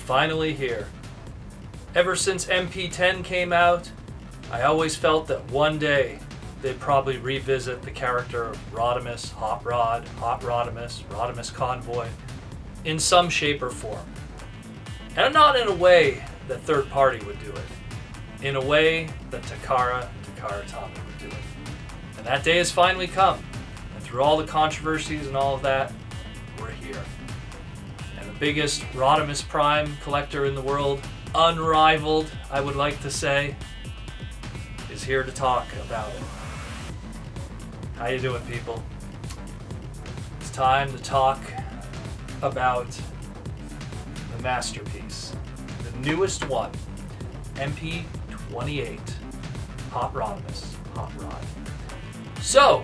finally here. Ever since MP-10 came out, I always felt that one day they'd probably revisit the character of Rodimus, Hot Rod, Hot Rodimus, Rodimus Convoy, in some shape or form. And not in a way that third party would do it. In a way that Takara Tomy would do it. And that day has finally come. And through all the controversies and all of that, we're here. And the biggest Rodimus Prime collector in the world, unrivaled, I would like to say, is here to talk about it. How you doing, people? It's time to talk about the masterpiece, the newest one, MP-28, Hot Rodimus, Hot Rod. So,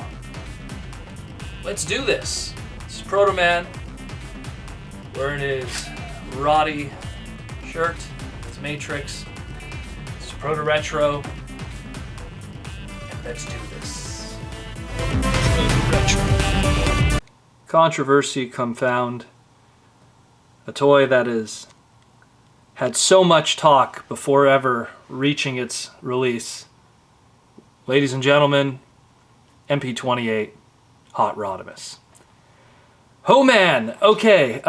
let's do this. This is Protoman wearing his Roddy shirt, his Matrix. This is ProtoRetro. And let's do this. ProtoRetro. Controversy confound. A toy that has had so much talk before ever reaching its release. Ladies and gentlemen, MP-28, Hot Rodimus. Oh man, okay,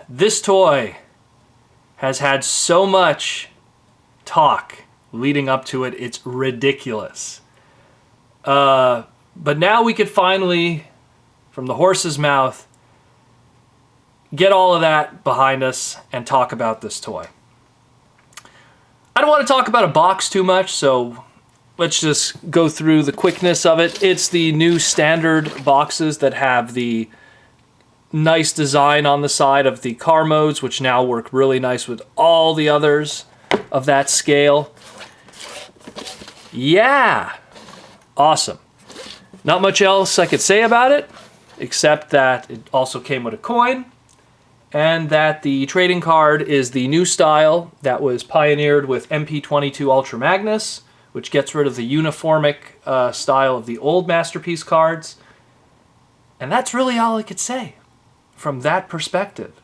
this toy has had so much talk leading up to it, it's ridiculous. But now we could finally, from the horse's mouth, get all of that behind us and talk about this toy. I don't want to talk about a box too much, so let's just go through the quickness of it. It's the new standard boxes that have the nice design on the side of the car modes, which now work really nice with all the others of that scale. Yeah, awesome. Not much else I could say about it, except that it also came with a coin, and that the trading card is the new style that was pioneered with MP-22 Ultra Magnus, which gets rid of the uniformic style of the old Masterpiece cards. And that's really all I could say from that perspective.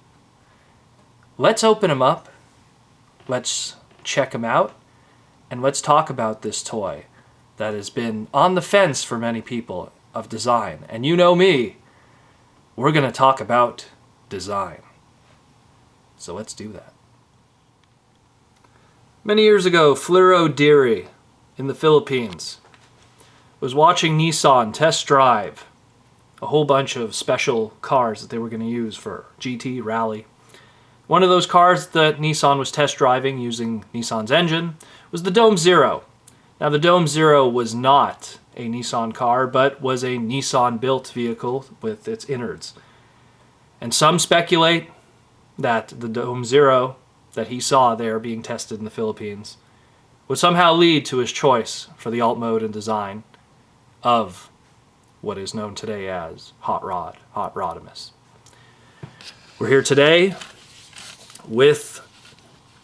Let's open them up, let's check them out, and let's talk about this toy that has been on the fence for many people of design. And you know me, we're going to talk about design. So let's do that. Many years ago, Fliro Deary in the Philippines was watching Nissan test drive a whole bunch of special cars that they were going to use for GT Rally. One of those cars that Nissan was test driving using Nissan's engine was the Dome Zero. Now the Dome Zero was not a Nissan car, but was a Nissan-built vehicle with its innards. And some speculate that the Dome Zero that he saw there being tested in the Philippines would somehow lead to his choice for the alt mode and design of what is known today as Hot Rod, Hot Rodimus. We're here today with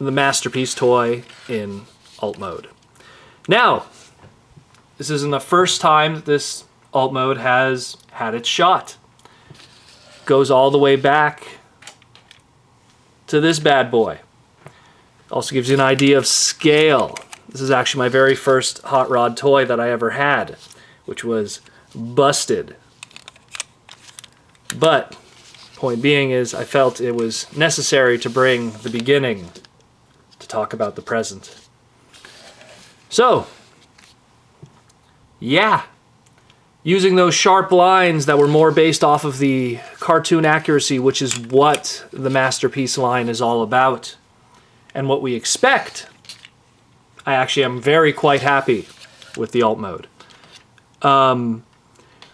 the Masterpiece toy in alt mode. Now, this isn't the first time that this alt mode has had its shot. Goes all the way back to this bad boy. Also gives you an idea of scale. This is actually my very first Hot Rod toy that I ever had, which was busted. But point being is I felt it was necessary to bring the beginning to talk about the present. So, yeah, using those sharp lines that were more based off of the cartoon accuracy, which is what the Masterpiece line is all about, and what we expect, I actually am quite happy with the alt mode.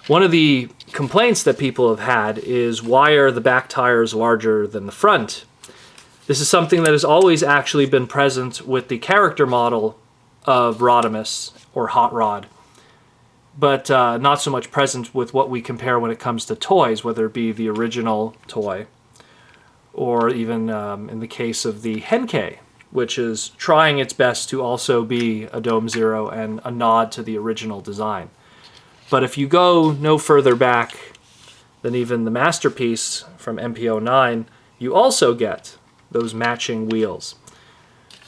One of the complaints that people have had is, why are the back tires larger than the front? This is something that has always actually been present with the character model of Rodimus, or Hot Rod, but not so much present with what we compare when it comes to toys, whether it be the original toy, or even in the case of the Henkei, which is trying its best to also be a Dome Zero and a nod to the original design. But if you go no further back than even the Masterpiece from MP-09, you also get those matching wheels.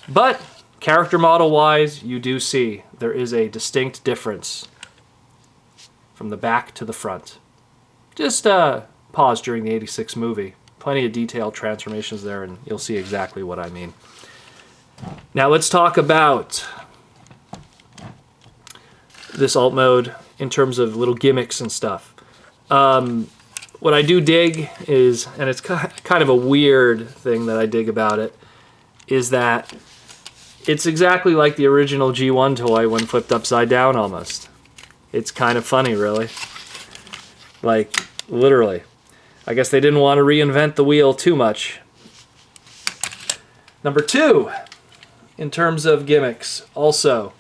But character model wise, you do see there is a distinct difference from the back to the front. Just pause during the 86 movie. Plenty of detailed transformations there, and you'll see exactly what I mean. Now let's talk about this alt mode in terms of little gimmicks and stuff. What I do dig is, and it's kind of a weird thing that I dig about it, is that it's exactly like the original G1 toy when flipped upside down almost. It's kind of funny, really. Like, literally. I guess they didn't want to reinvent the wheel too much. Number 2, in terms of gimmicks, also,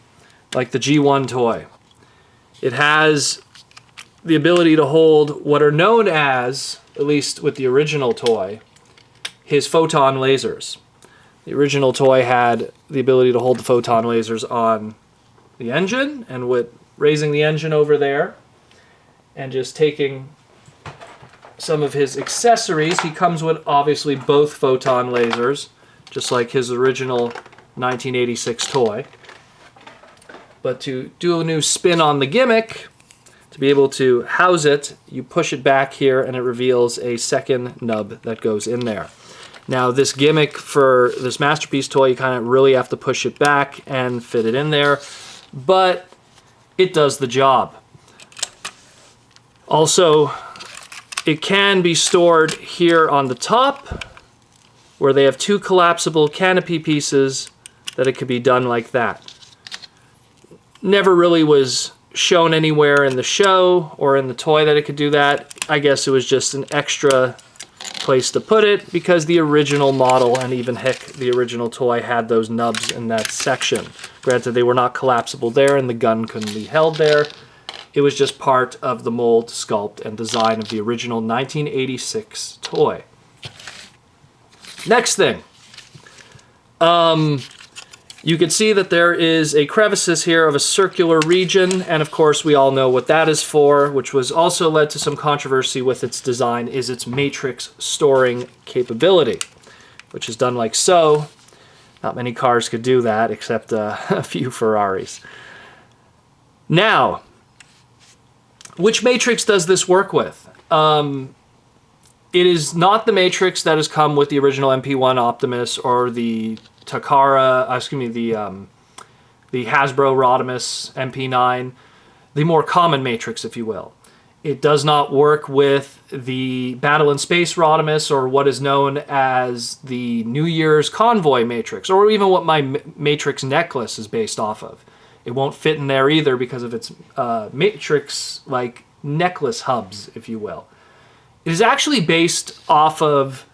like the G1 toy. It has the ability to hold what are known as, at least with the original toy, his photon lasers. The original toy had the ability to hold the photon lasers on the engine, and with raising the engine over there and just taking some of his accessories, he comes with obviously both photon lasers, just like his original 1986 toy. But to do a new spin on the gimmick, to be able to house it, you push it back here and it reveals a second nub that goes in there. Now this gimmick for this Masterpiece toy, you kind of really have to push it back and fit it in there, but it does the job. Also, it can be stored here on the top, where they have 2 collapsible canopy pieces that it could be done like that. Never really was shown anywhere in the show or in the toy that it could do that. I guess it was just an extra place to put it because the original model, and even heck, the original toy had those nubs in that section. Granted, they were not collapsible there and the gun couldn't be held there. It was just part of the mold, sculpt, and design of the original 1986 toy. Next thing. You can see that there is a crevices here of a circular region, and of course we all know what that is for, which was also led to some controversy with its design, is its matrix storing capability, which is done like so. Not many cars could do that, except a few Ferraris. Now, which matrix does this work with? It is not the matrix that has come with the original MP1 Optimus or the Takara, the Hasbro Rodimus MP9, the more common matrix, if you will. It does not work with the Battle in Space Rodimus or what is known as the New Year's Convoy matrix, or even what my matrix necklace is based off of. It won't fit in there either because of its matrix-like necklace hubs, if you will. It is actually based off of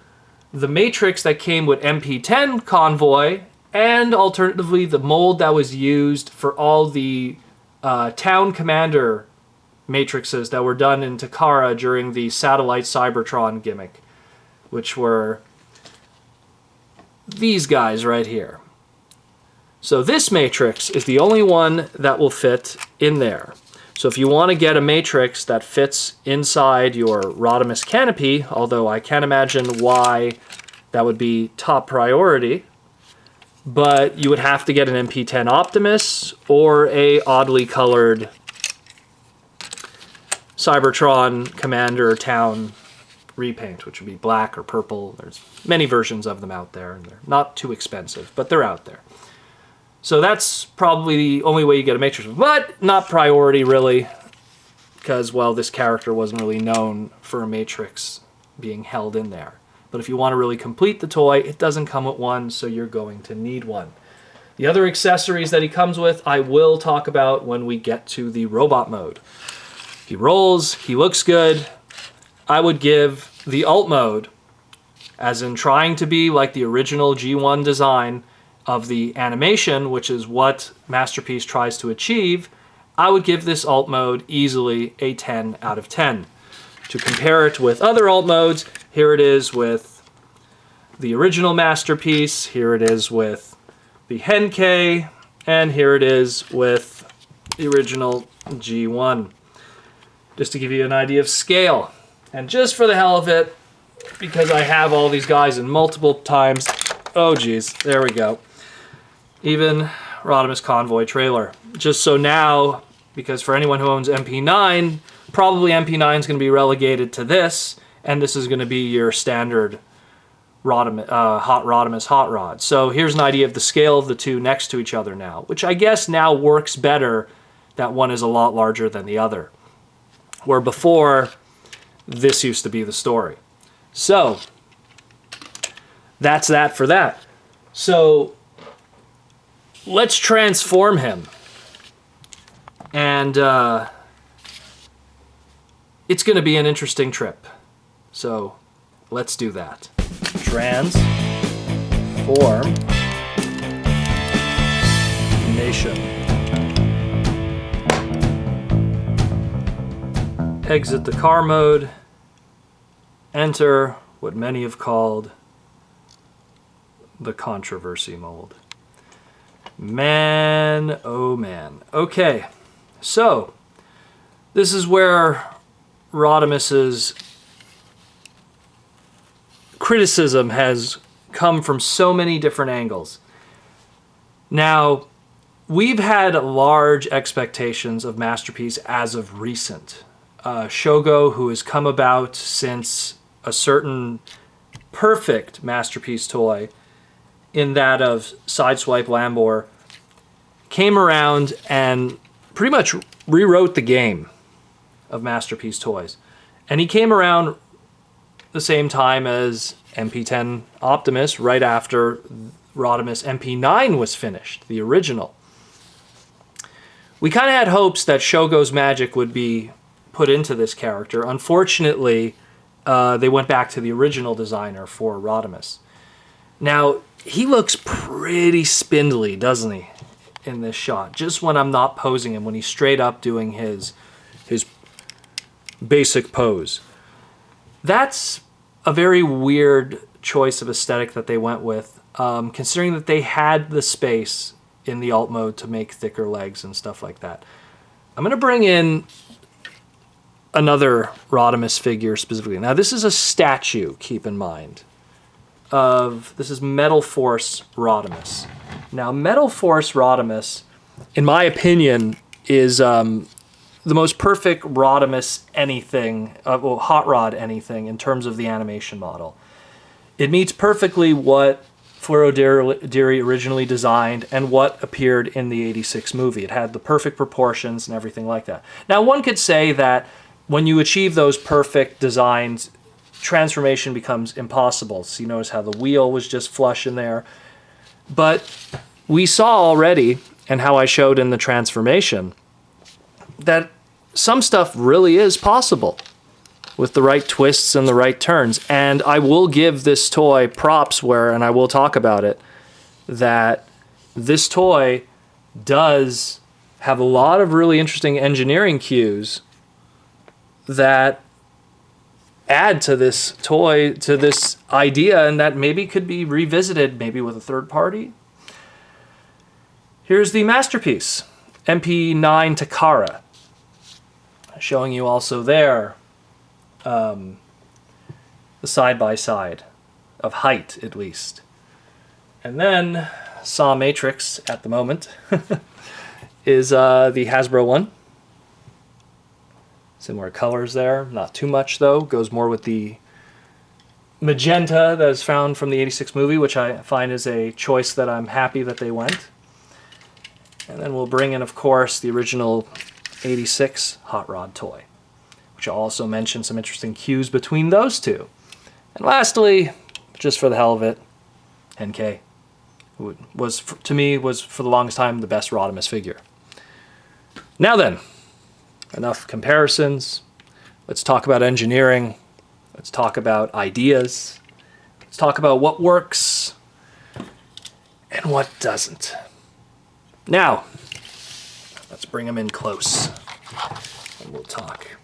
the matrix that came with MP10 Convoy, and alternatively the mold that was used for all the Town Commander matrices that were done in Takara during the Satellite Cybertron gimmick, which were these guys right here. So this matrix is the only one that will fit in there. So if you want to get a matrix that fits inside your Rodimus canopy, although I can't imagine why that would be top priority, but you would have to get an MP10 Optimus or a oddly colored Cybertron Commander Town repaint, which would be black or purple. There's many versions of them out there, and they're not too expensive, but they're out there. So that's probably the only way you get a matrix, but not priority really, because, well, this character wasn't really known for a matrix being held in there. But if you want to really complete the toy, it doesn't come with one, so you're going to need one. The other accessories that he comes with, I will talk about when we get to the robot mode. He rolls, he looks good. I would give the alt mode, as in trying to be like the original G1 design of the animation, which is what Masterpiece tries to achieve, I would give this alt mode easily a 10 out of 10. To compare it with other alt modes, here it is with the original Masterpiece, here it is with the Henkei, and here it is with the original G1. Just to give you an idea of scale. And just for the hell of it, because I have all these guys in multiple times. Oh geez, there we go. Even Rodimus Convoy trailer. Just so now, because for anyone who owns MP9, probably MP9 is going to be relegated to this, and this is going to be your standard Hot Rodimus Hot Rod. So here's an idea of the scale of the two next to each other now, which I guess now works better that one is a lot larger than the other. Where before, this used to be the story. So, that's that for that. So, let's transform him. And it's going to be an interesting trip. So, let's do that. Transform Nation. Exit the car mode. Enter what many have called the controversy mold. Man, oh man. Okay, so this is where Rodimus's criticism has come from so many different angles. Now, we've had large expectations of Masterpiece as of recent. Shogo, who has come about since a certain perfect Masterpiece toy in that of Sideswipe Lambor, came around and pretty much rewrote the game of Masterpiece toys. And he came around the same time as MP-10 Optimus, right after Rodimus MP-9 was finished, the original. We kind of had hopes that Shogo's magic would be put into this character. Unfortunately, they went back to the original designer for Rodimus. Now, he looks pretty spindly, doesn't he, in this shot? Just when I'm not posing him, when he's straight up doing his basic pose. That's a very weird choice of aesthetic that they went with, considering that they had the space in the alt mode to make thicker legs and stuff like that. I'm going to bring in another Rodimus figure specifically. Now, this is a statue, keep in mind, this is Metal Force Rodimus. Now, Metal Force Rodimus, in my opinion, is the most perfect Rodimus anything, well, Hot Rod anything in terms of the animation model. It meets perfectly what Fluro Deary originally designed and what appeared in the '86 movie. It had the perfect proportions and everything like that. Now, one could say that when you achieve those perfect designs, transformation becomes impossible. So you notice how the wheel was just flush in there. But we saw already, and how I showed in the transformation, that some stuff really is possible with the right twists and the right turns. And I will give this toy props where, and I will talk about it, that this toy does have a lot of really interesting engineering cues that add to this toy, to this idea, and that maybe could be revisited, maybe with a third party. Here's the Masterpiece, MP-9 Takara. Showing you also there the side-by-side of height, at least. And then Saw Matrix at the moment is the Hasbro one. Similar colors there, not too much though. Goes more with the magenta that is found from the '86 movie, which I find is a choice that I'm happy that they went. And then we'll bring in, of course, the original '86 Hot Rod toy, which I'll also mention some interesting cues between those two. And lastly, just for the hell of it, NK, who was, to me, was for the longest time the best Rodimus figure. Now then, enough comparisons. Let's talk about engineering. Let's talk about ideas. Let's talk about what works and what doesn't. Now, let's bring them in close and we'll talk.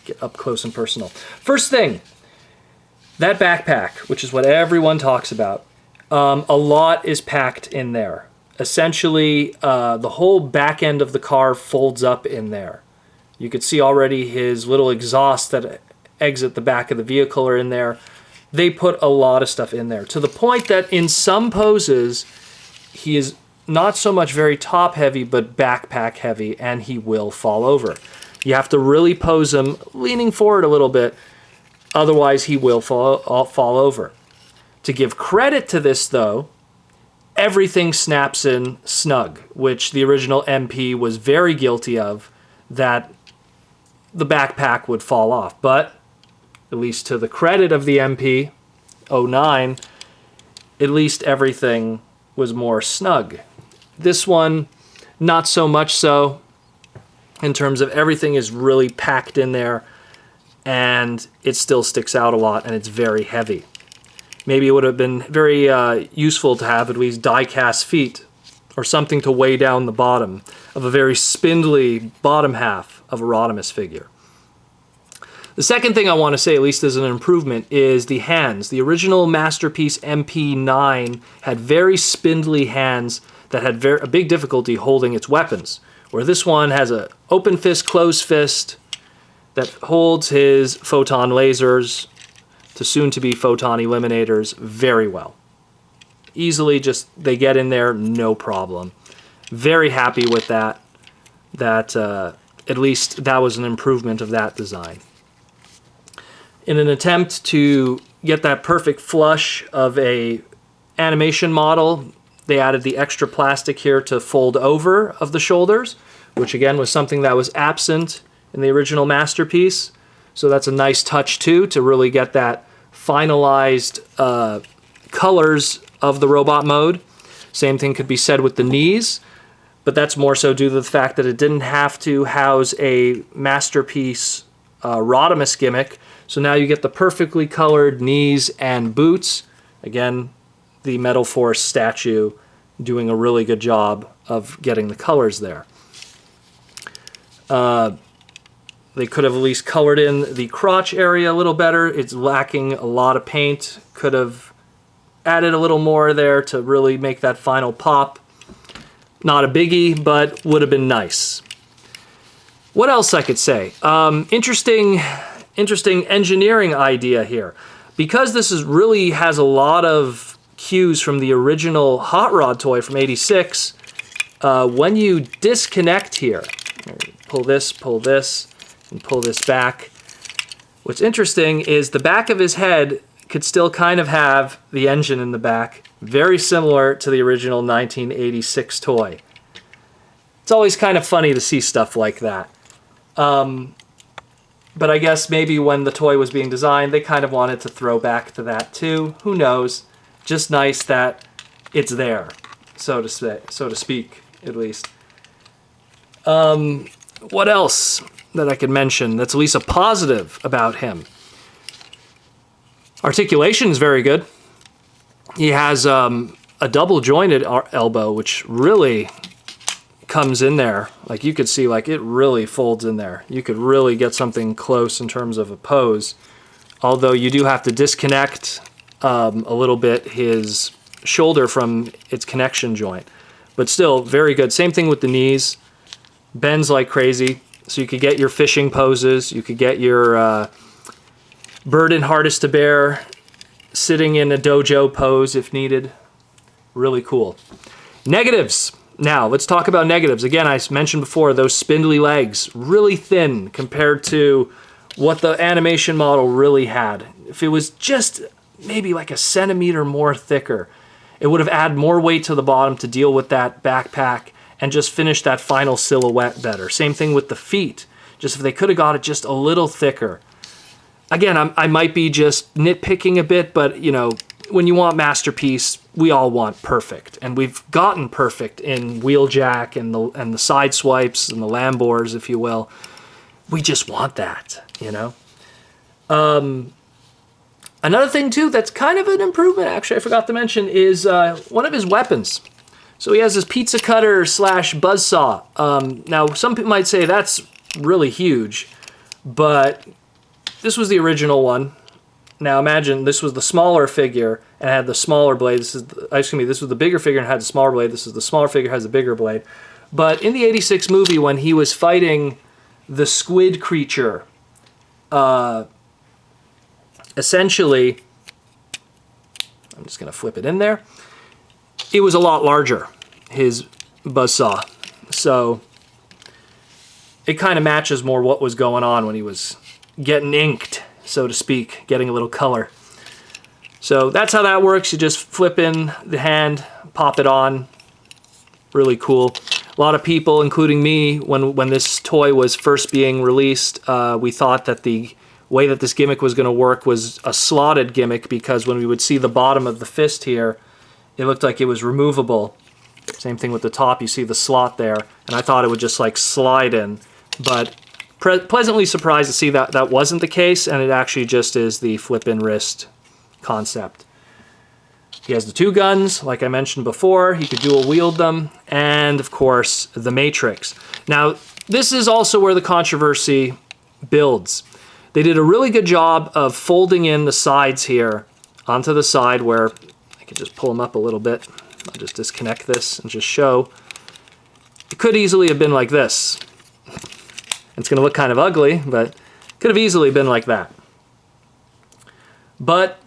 Get up close and personal. First thing, that backpack, which is what everyone talks about, a lot is packed in there. Essentially, the whole back end of the car folds up in there. You could see already his little exhausts that exit the back of the vehicle are in there. They put a lot of stuff in there, to the point that in some poses, he is not so much very top heavy, but backpack heavy, and he will fall over. You have to really pose him leaning forward a little bit, otherwise he will fall over. To give credit to this, though, everything snaps in snug, which the original MP was very guilty of, that the backpack would fall off. But, at least to the credit of the MP-29, at least everything was more snug. This one, not so much so, in terms of everything is really packed in there, and it still sticks out a lot, and it's very heavy. Maybe it would have been very useful to have at least die-cast feet, or something to weigh down the bottom of a very spindly bottom half of a Rodimus figure. The second thing I want to say, at least as an improvement, is the hands. The original Masterpiece MP9 had very spindly hands that had a big difficulty holding its weapons, where this one has an open fist, closed fist that holds his photon lasers to soon-to-be photon eliminators very well. Easily, just they get in there, no problem. Very happy with that. At least that was an improvement of that design. In an attempt to get that perfect flush of a animation model, they added the extra plastic here to fold over of the shoulders, which again was something that was absent in the original Masterpiece. So that's a nice touch too, to really get that finalized colors of the robot mode. Same thing could be said with the knees, but that's more so due to the fact that it didn't have to house a Masterpiece Rodimus gimmick. So now you get the perfectly colored knees and boots. Again, the Metal Force statue doing a really good job of getting the colors there. They could have at least colored in the crotch area a little better. It's lacking a lot of paint. Could have added a little more there to really make that final pop. Not a biggie, but would have been nice. What else I could say? Interesting engineering idea here. Because this really has a lot of cues from the original Hot Rod toy from '86, when you disconnect here, pull this, and pull this back, what's interesting is the back of his head could still kind of have the engine in the back, very similar to the original 1986 toy. It's always kind of funny to see stuff like that. But I guess maybe when the toy was being designed, they kind of wanted to throw back to that too. Who knows? Just nice that it's there, so to speak, at least. What else that I could mention that's at least a positive about him? Articulation is very good. He has a double jointed elbow, which really comes in there. Like you could see, like it really folds in there. You could really get something close in terms of a pose. Although you do have to disconnect a little bit his shoulder from its connection joint. But still, very good. Same thing with the knees. Bends like crazy. So you could get your fishing poses. You could get your burden hardest to bear, sitting in a dojo pose if needed. Really cool. Negatives. Now, let's talk about negatives. Again, I mentioned before, those spindly legs, really thin compared to what the animation model really had. If it was just maybe like a centimeter more thicker, it would have added more weight to the bottom to deal with that backpack and just finish that final silhouette better. Same thing with the feet. Just if they could have got it just a little thicker. Again, I might be just nitpicking a bit, but you know, when you want Masterpiece, we all want perfect, and we've gotten perfect in Wheeljack and the side swipes and the Lambors, if you will. We just want that, you know. Another thing too that's kind of an improvement, actually, I forgot to mention, is one of his weapons. So he has this pizza cutter / buzzsaw. Now, some people might say that's really huge, but this was the original one. Now imagine this was the smaller figure and had the smaller blade. This was the bigger figure and had the smaller blade. This is the smaller figure, has the bigger blade. But in the '86 movie, when he was fighting the squid creature, essentially I'm just going to flip it in there. It was a lot larger, his buzzsaw. So it kind of matches more what was going on when he was getting inked, so to speak, getting a little color. So that's how that works. You just flip in the hand, pop it on. Really cool. A lot of people, including me, when this toy was first being released, we thought that the way that this gimmick was going to work was a slotted gimmick, because when we would see the bottom of the fist here, it looked like it was removable. Same thing with the top, you see the slot there, and I thought it would just like slide in, but pleasantly surprised to see that that wasn't the case, and it actually just is the flip-in wrist concept. He has the two guns, like I mentioned before. He could dual wield them, and of course the Matrix. Now this is also where the controversy builds. They did a really good job of folding in the sides here onto the side, where I can just pull them up a little bit. I'll just disconnect this and just show. It could easily have been like this. It's going to look kind of ugly, but it could have easily been like that. But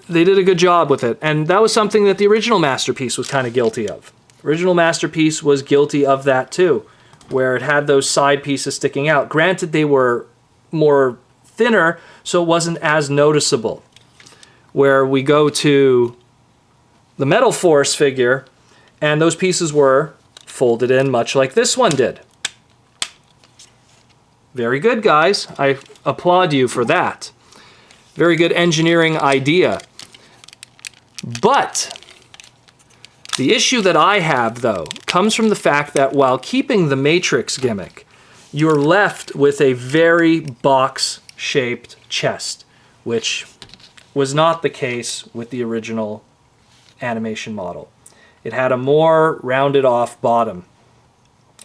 they did a good job with it, and that was something that the original Masterpiece was kind of guilty of. Original Masterpiece was guilty of that too, where it had those side pieces sticking out. Granted, they were more thinner, so it wasn't as noticeable. Where we go to the Metal Force figure, and those pieces were folded in much like this one did. Very good, guys. I applaud you for that. Very good engineering idea. But the issue that I have, though, comes from the fact that while keeping the Matrix gimmick, you're left with a very box-shaped chest, which was not the case with the original animation model. It had a more rounded off bottom.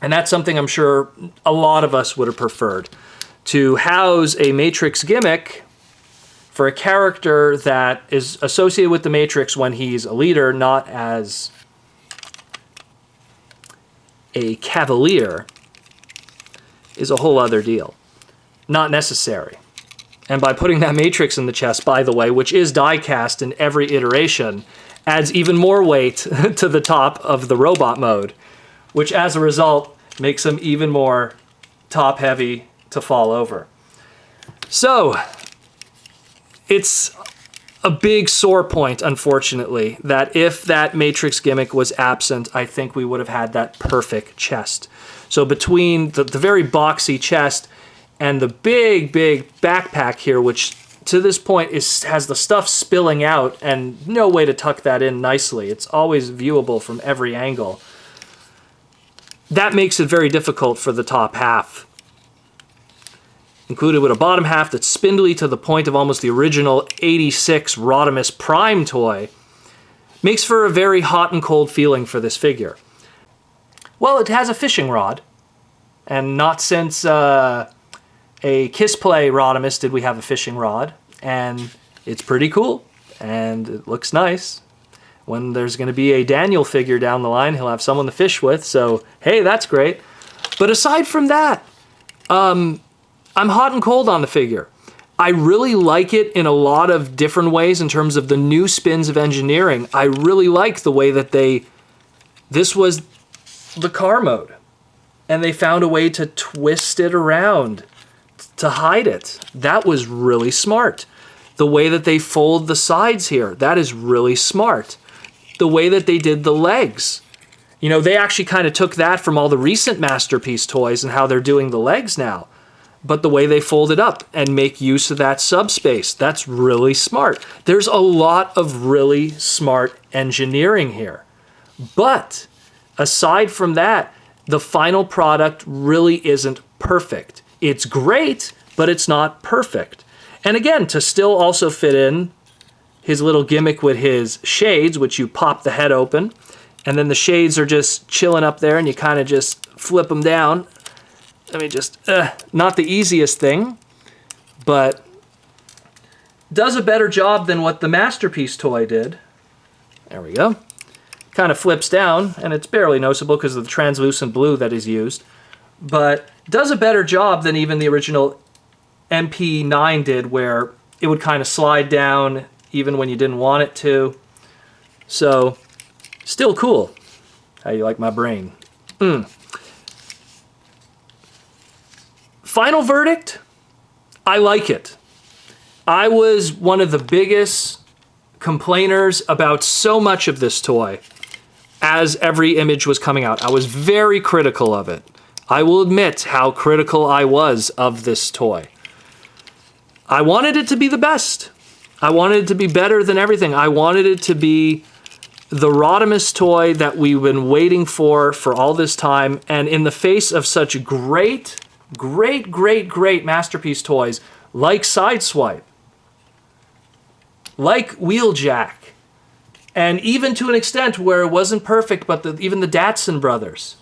And that's something I'm sure a lot of us would have preferred. To house a Matrix gimmick for a character that is associated with the Matrix when he's a leader, not as a cavalier, is a whole other deal. Not necessary. And by putting that Matrix in the chest, by the way, which is die cast in every iteration, adds even more weight to the top of the robot mode, which as a result makes him even more top heavy to fall over. So it's a big sore point, unfortunately, that if that Matrix gimmick was absent, I think we would have had that perfect chest. So between the very boxy chest and the big backpack here, which to this point has the stuff spilling out and no way to tuck that in nicely. It's always viewable from every angle. That makes it very difficult for the top half. Included with a bottom half that's spindly to the point of almost the original 86 Rodimus Prime toy, makes for a very hot and cold feeling for this figure. Well, it has a fishing rod, and not since a Kiss Play Rodimus did we have a fishing rod, and it's pretty cool, and it looks nice. When there's going to be a Daniel figure down the line, he'll have someone to fish with, so hey, that's great. But aside from that, I'm hot and cold on the figure. I really like it in a lot of different ways in terms of the new spins of engineering. I really like the way that this was the car mode, and they found a way to twist it around to hide it. That was really smart. The way that they fold the sides here, that is really smart. The way that they did the legs. You know, they actually kind of took that from all the recent Masterpiece toys and how they're doing the legs now. But the way they fold it up and make use of that subspace, that's really smart. There's a lot of really smart engineering here. But aside from that, the final product really isn't perfect. It's great, but it's not perfect. And again, to still also fit in his little gimmick with his shades, which you pop the head open, and then the shades are just chilling up there and you kind of just flip them down. I mean, just not the easiest thing, but does a better job than what the Masterpiece toy did. There we go. Kind of flips down, and it's barely noticeable because of the translucent blue that is used, but does a better job than even the original MP-9 did, where it would kind of slide down even when you didn't want it to. So, still cool. How you like my brain? Final verdict, I like it. I was one of the biggest complainers about so much of this toy as every image was coming out. I was very critical of it. I will admit how critical I was of this toy. I wanted it to be the best. I wanted it to be better than everything. I wanted it to be the Rodimus toy that we've been waiting for all this time. And in the face of such great masterpiece toys like Sideswipe, like Wheeljack, and even to an extent where it wasn't perfect, but even the Datsun brothers,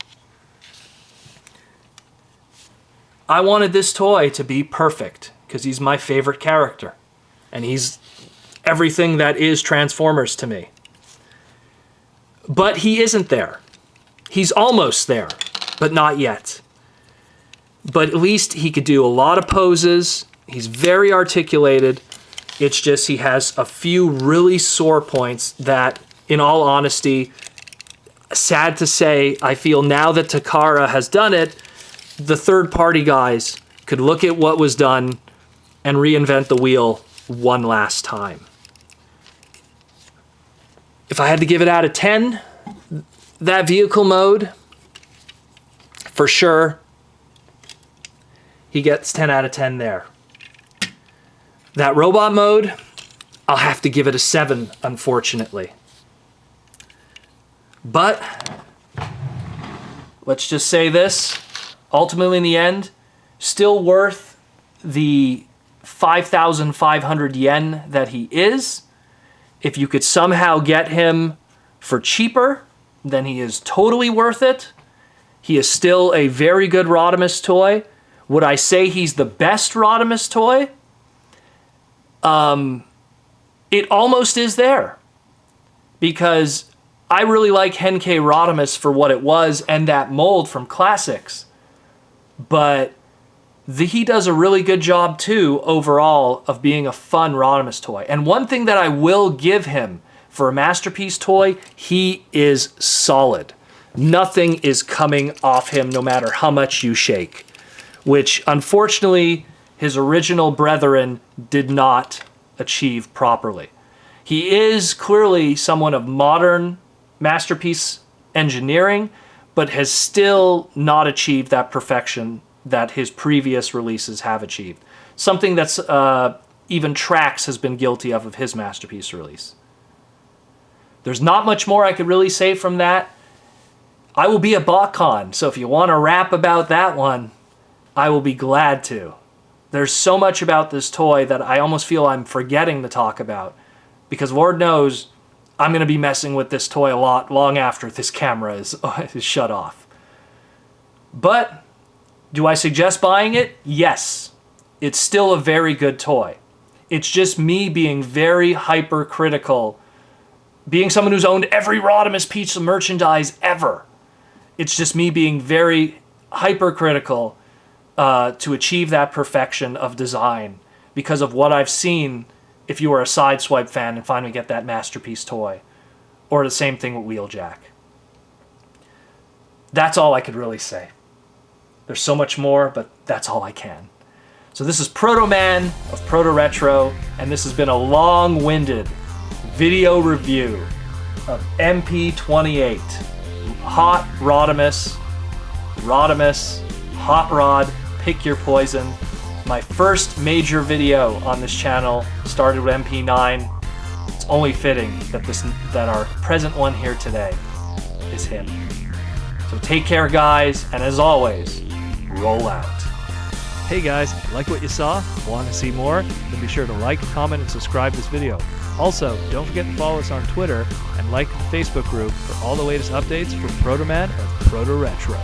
I wanted this toy to be perfect because he's my favorite character. And he's everything that is Transformers to me. But he isn't there. He's almost there, but not yet. But at least he could do a lot of poses. He's very articulated. It's just he has a few really sore points that, in all honesty, sad to say, I feel now that Takara has done it, the third-party guys could look at what was done and reinvent the wheel one last time. If I had to give it out of 10, that vehicle mode, for sure, he gets 10 out of 10 there. That robot mode, I'll have to give it a 7, unfortunately. But, let's just say this, ultimately in the end, still worth the 5,500 yen that he is. If you could somehow get him for cheaper, then he is totally worth it. He is still a very good Rodimus toy. Would I say he's the best Rodimus toy? It almost is there. Because I really like Henkei Rodimus for what it was and that mold from Classics. But he does a really good job too overall of being a fun Rodimus toy. And one thing that I will give him for a masterpiece toy, he is solid. Nothing is coming off him no matter how much you shake. Which unfortunately his original brethren did not achieve properly. He is clearly someone of modern masterpiece engineering, but has still not achieved that perfection that his previous releases have achieved. Something that's even Trax has been guilty of his masterpiece release. There's not much more I could really say from that. I will be at BotCon, so if you want to rap about that one, I will be glad to. There's so much about this toy that I almost feel I'm forgetting to talk about, because Lord knows I'm going to be messing with this toy a lot long after this camera is shut off. But do I suggest buying it? Yes. It's still a very good toy. It's just me being very hypercritical, being someone who's owned every Rodimus piece of merchandise ever. It's just me being very hypercritical to achieve that perfection of design because of what I've seen if you are a Sideswipe fan and finally get that masterpiece toy. Or the same thing with Wheeljack. That's all I could really say. There's so much more, but that's all I can. So this is Protoman of ProtoRetro, and this has been a long-winded video review of MP-28. Hot Rodimus, Hot Rod, pick your poison. My first major video on this channel started with MP9. It's only fitting that our present one here today is him. So take care, guys, and as always, roll out. Hey guys, like what you saw? Want to see more? Then be sure to like, comment, and subscribe to this video. Also, don't forget to follow us on Twitter and like the Facebook group for all the latest updates from Protoman of ProtoRetro.